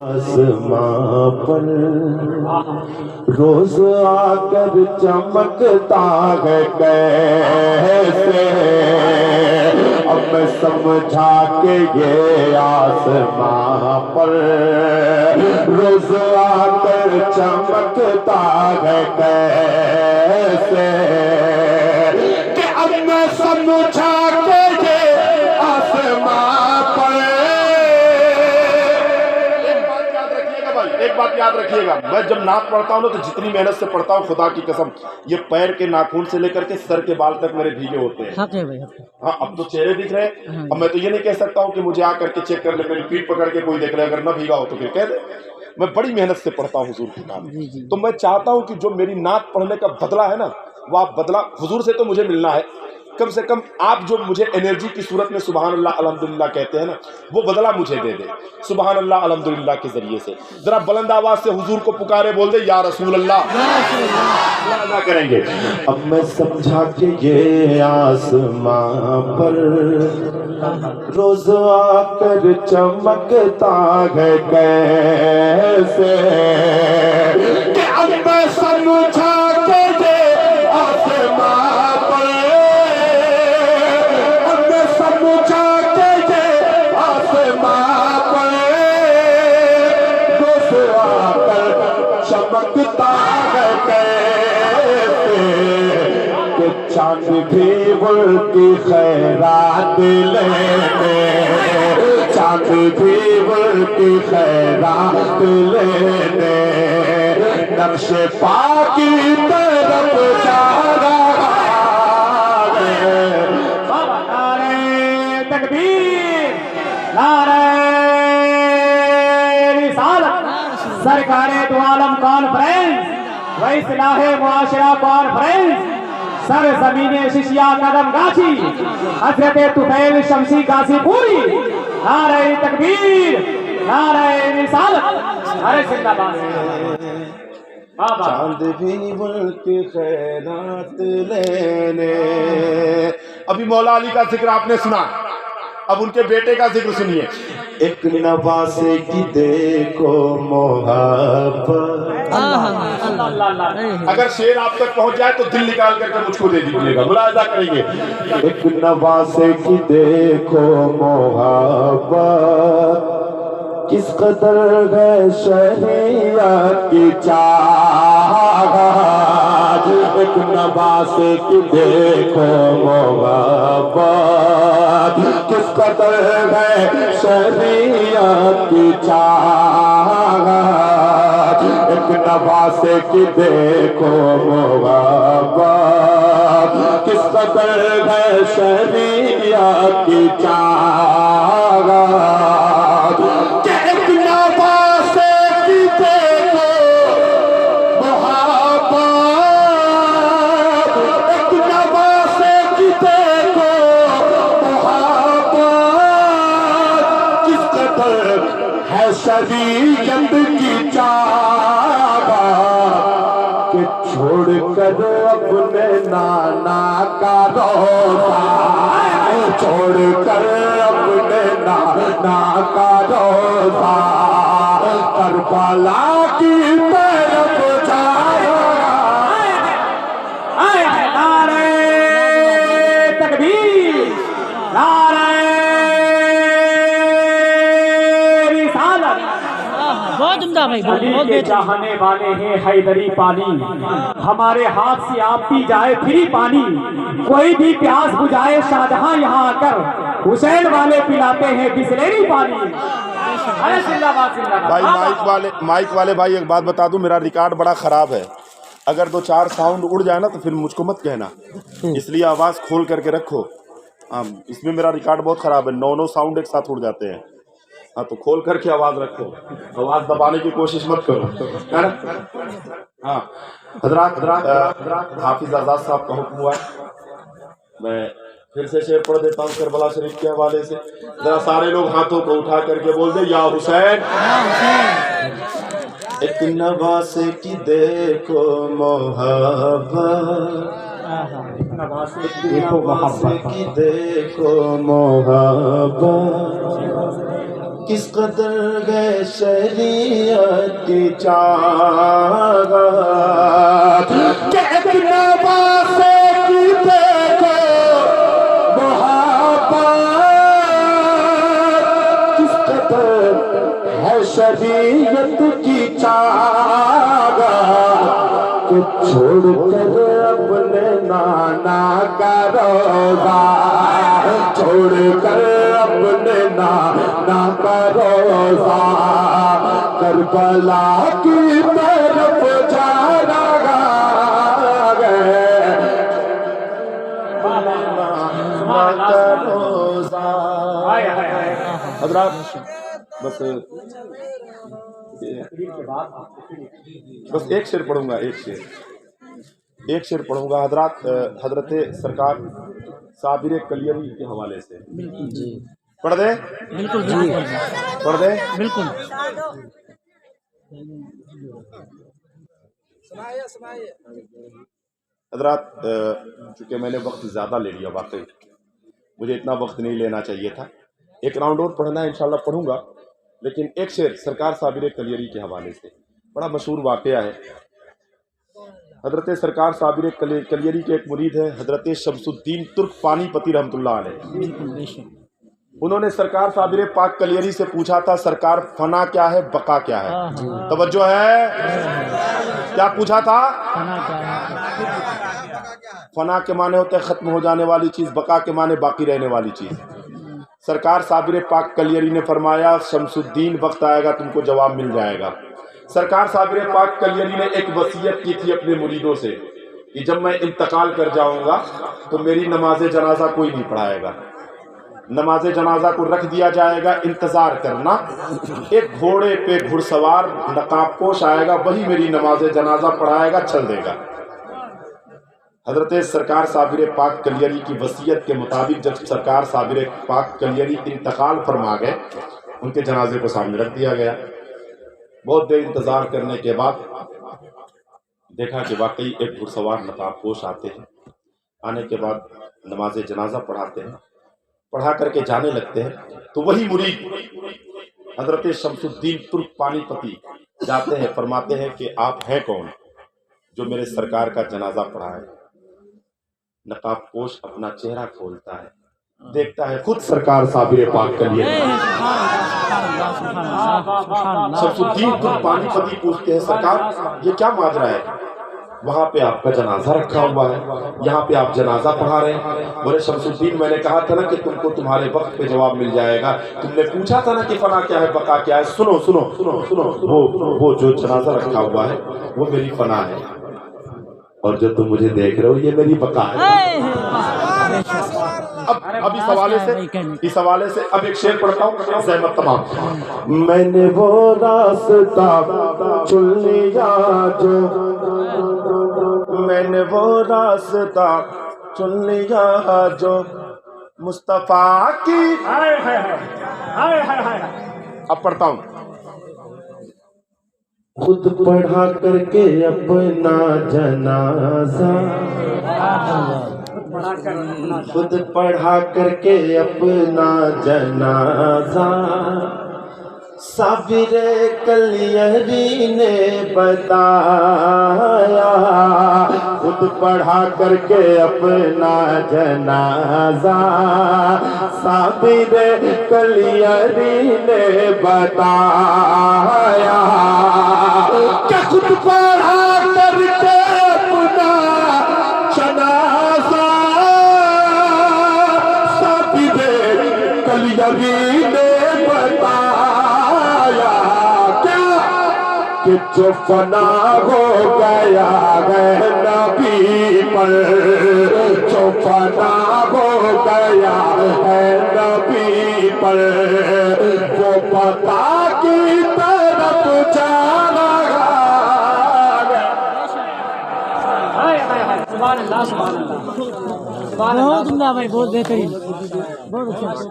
آسماں پر روز آ کر چمکتا ہے کیسے، اب میں سمجھا کہ یہ آسماں پر روز آ کر چمکتا ہے کیسے، کہ اب میں سمجھا کہ یہ آسماں پر۔ ایک بات یاد رکھیے گا، میں جب نعت پڑھتا ہوں نا تو جتنی محنت سے پڑھتا ہوں خدا کی قسم، یہ پیر کے ناخن سے لے کر کے سر کے بال تک میرے بھیگے ہوتے ہیں۔ ہاں اب تو چہرے دکھ رہے ہیں، اب میں تو یہ نہیں کہہ سکتا ہوں کہ مجھے آ کر کے چیک کر لے، میری پیٹھ پکڑ کے کوئی دیکھ لے، اگر نہ بھیگا ہو تو پھر کہہ دے۔ میں بڑی محنت سے پڑھتا ہوں حضور کی نعت، تو میں چاہتا ہوں کہ جو میری نعت پڑھنے کا بدلہ ہے نا، وہ آپ بدلہ حضور سے تو مجھے ملنا ہے، کم سے کم آپ جو مجھے انرجی کی صورت میں سبحان اللہ الحمدللہ کہتے ہیں نا، وہ بدلہ مجھے دے دے سبحان اللہ الحمدللہ کے ذریعے سے۔ ذرا بلند آواز سے حضور کو پکارے، بول دے یا رسول اللہ، ادا کریں گے۔ اب میں سمجھا کہ یہ آسماں پر روز آ کر چمکتا ہے کیسے، کہ اب میں سمجھا کہ یہ آسماں پر، اب میں سمجھا کہ یہ آسماں پر روز آ کر چمکتا ہے کیسے، کہ چاند بھی بلتی خیرات لینے، چاند بھی بلتی خیرات لینے نقش پا کی طرف جا رہا ہے۔ نعرہ تکبیر، نعرہ رسالت، سرکار دو عالم کانفرنس و اصلاح معاشرہ کانفرنس، سر زمین ششیا قدم گاچی، حضرت طفیل شمسی غازی پوری، نعرہ تکبیر، نعرہ رسالت، نعرہ زندہ باد۔ چاند بھی بلتی خیرات لینے۔ ابھی مولا علی کا ذکر آپ نے سنا، اب ان کے بیٹے کا ذکر سنیے۔ ایک نواسے کی دیکھو محبت۔ اگر شعر آپ تک پہنچ جائے تو دل نکال کر کے مجھ کو دے دیجیے گا، ملاحظہ کریں گے۔ ایک نواسے کی دیکھو محبت، کس قدر ہے شریعت کی چاہت، ایک نواسے کی دیکھو محبت، کس قدر ہے شریعت کی چاہت، ایک نواسے کی دیکھو محبت، کس قدر ہے شریعت کی چاہت، کہ ایک نواسے کی دیکھو محبت، ایک نواسے کی دیکھو محبت، کس قدر ہے شریعت کی چاہت، کہ چھوڑ کر اپنے نانا کا روزہ، چھوڑ کر اپنے نانا کا روزہ کربلا کی طرف جایا۔ نعرہ تکبیر، نعرہ رسالت۔ بہت عمدہ بھائی، علی بہت کے بہترین۔ چاہنے والے ہیں حیدری پانی، ہمارے ہاتھ سے آپ پی جائے فری پانی، کوئی بھی پیاس بجھائے شاہجہاں یہاں آ کر، حسین والے پلاتے ہیں بسلیری پانی۔ بھائی مائک والے بھائی ایک بات بتا دوں، میرا ریکارڈ بڑا خراب ہے، اگر دو چار ساؤنڈ اڑ جائے نا تو پھر مجھ کو مت کہنا، اس لیے آواز کھول کر کے رکھو۔ اس میں میرا ریکارڈ بہت خراب ہے، 9 ساؤنڈ ایک ساتھ اڑ جاتے ہیں، ہاں تو کھول کر کے آواز رکھو، آواز دبانے کی کوشش مت کرو۔ ہاں حضرات، حافظ آزاد صاحب کا حکم ہوا ہے، میں پھر سے شعر پڑھ دیتا ہوں کربلا شریف کے حوالے سے، ذرا سارے لوگ ہاتھوں کو اٹھا کر کے بول دے یا حسین۔ ایک نواسے کی دیکھو محبت، دیکھو محبت کی دیکھو محبت، کس قدر ہے شریعت کی چاہت کہ ایک نواسے کی دیکھو محبت، کس قدر ہے شریعت کی چاہت کہ چھوڑ کر اپنے نانا کا روزہ، چھوڑ کر اپنے نانا کا روزہ کربلا کی طرف جا رہا ہے، نانا کا روزہ۔ حضرات بس ایک شعر پڑھوں گا، ایک شعر پڑھوں گا حضرات، حضرت سرکار صابر کلیری کے حوالے سے پڑھ دیں؟ بالکل جی، پڑھ دیں؟ بالکل۔ حضرات چونکہ میں نے وقت زیادہ لے لیا، واقعی مجھے اتنا وقت نہیں لینا چاہیے تھا، ایک راؤنڈ اور پڑھنا ہے انشاءاللہ پڑھوں گا، لیکن ایک شعر سرکار صابر کلیری کے حوالے سے، بڑا مشہور واقعہ ہے۔ حضرت سرکار صابر کلیری کے ایک مرید ہے حضرت شمس الدین ترک پانی پتی رحمۃ اللہ علیہ، انہوں نے سرکار صابر پاک کلیری سے پوچھا تھا سرکار فنا کیا ہے، بقا کیا ہے؟ توجہ ہے، کیا پوچھا تھا؟ فنا کے معنی ہوتے ہیں ختم ہو جانے والی چیز، بقا کے معنی باقی رہنے والی چیز۔ سرکار صابر پاک کلیری نے فرمایا شمس الدین وقت آئے گا تم کو جواب مل جائے گا۔ سرکار صابر پاک کلیری نے ایک وصیت کی تھی اپنے مریدوں سے کہ جب میں انتقال کر جاؤں گا تو میری نماز جنازہ کوئی نہیں پڑھائے گا، نماز جنازہ کو رکھ دیا جائے گا، انتظار کرنا، ایک گھوڑے پہ گھڑ سوار نقاب پوش آئے گا، وہی میری نماز جنازہ پڑھائے گا، چل دے گا۔ حضرت سرکار صابر پاک کلیری کی وصیت کے مطابق جب سرکار صابر پاک کلیری انتقال فرما گئے، ان کے جنازے کو سامنے رکھ دیا گیا۔ بہت دیر انتظار کرنے کے بعد دیکھا کہ واقعی ایک گھڑ سوار نقاب پوش آتے ہیں، آنے کے بعد نماز جنازہ پڑھاتے ہیں، پڑھا کر کے جانے لگتے ہیں تو وہی مرید حضرت شمس الدین ترک پانی پتی جاتے ہیں، فرماتے ہیں کہ آپ ہیں کون جو میرے سرکار کا جنازہ پڑھائے؟ نقاب پوش اپنا چہرہ کھولتا ہے، دیکھتا ہے خود سرکار صابر پاک کلیری۔ شمس الدین ترک پانی پتی پوچھتے ہیں سرکار یہ کیا ماجرا ہے؟ وہاں پہ آپ کا جنازہ رکھا ہوا ہے، یہاں پہ آپ جنازہ پڑھا رہے ہیں۔ بولے شمس الدین میں نے کہا تھا نا کہ تم کو تمہارے وقت پہ جواب مل جائے گا، تم نے پوچھا تھا نا کہ فنا کیا ہے، بقا کیا ہے، سنو سنو سنو سنو، وہ جو جنازہ رکھا ہوا ہے وہ میری فنا ہے، اور جو تم مجھے دیکھ رہے ہو یہ میری بقا ہے۔ اب اس حوالے سے اب ایک شعر پڑھتا ہوں، زحمت تمام۔ میں نے وہ راستہ چن لیا جو، میں نے وہ راستہ چن لیا جو مصطفیٰ کی، اب پڑھتا ہوں۔ خود پڑھا کر کے اپنا جنازہ، خود پڑھا کر کے اپنا جنازہ صابر کلیری نے بتایا، خود پڑھا کر کے اپنا جنازہ صابر کلیری نے بتایا کہ خود پڑھا کر کے اپنا جنازہ صابر کلیری نے بتایا کہ جو فنا ہو گیا ہے نبی پر، جو فنا ہو گیا ہے نبی پر، وہ پتا کی طرف جا رہا ہے۔ سبحان اللہ، سبحان اللہ، بہت عمدہ بھائی، بہت بہترین، بہت اچھا۔